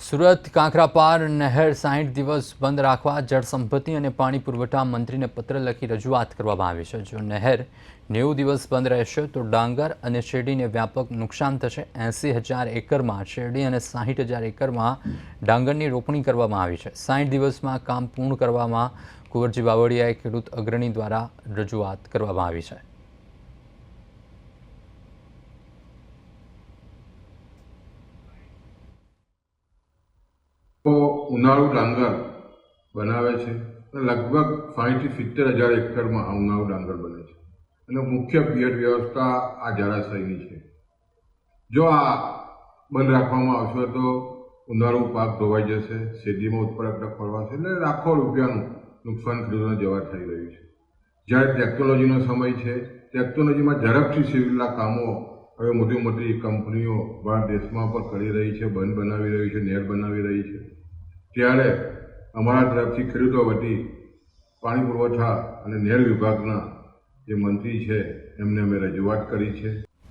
સુરત કાંકરાપાર નહેર 60 દિવસ બંધ રાખવા જળસંપત્તિ અને પાણી પુરવઠા મંત્રીને પત્ર લખી રજૂઆત કરવામાં આવી છે। જો નહેર 90 દિવસ બંધ રહેશે તો ડાંગર અને શેરડીને વ્યાપક નુકસાન થશે। 80,000 એકરમાં શેરડી અને 60,000 એકરમાં ડાંગરની રોપણી કરવામાં આવી છે। 60 દિવસમાં કામ પૂર્ણ કરવામાં કુંવરજી બાવળિયાએ ખેડૂત અગ્રણી દ્વારા રજૂઆત કરવામાં આવી છે। તો ઉનાળુ ડાંગર બનાવે છે લગભગ 60 થી 70,000 એકરમાં આ ઉનાળુ ડાંગર બને છે અને મુખ્ય પિયત વ્યવસ્થા આ જળાશયની છે। જો આ બંધ રાખવામાં આવશે તો ઉનાળુ પાક ધોવાઈ જશે, શેરડીમાં ઉત્પાદકતા ખોરવાશે એટલે લાખો રૂપિયાનું નુકસાન ખેડૂતોને જવા થઈ રહ્યું છે। જ્યારે ટેકનોલોજીનો સમય છે, ટેકનોલોજીમાં ઝડપથી સિવિલના કામો હવે મોટી મોટી કંપનીઓ ભારત દેશમાં પણ કરી રહી છે, બંધ બનાવી રહી છે, નહેર બનાવી રહી છે। ત્યારે અમારા તરફથી ખેડૂતો વતી પાણી પુરવઠા અને નહેર વિભાગના જે મંત્રી છે એમને અમે રજૂઆત કરી છે।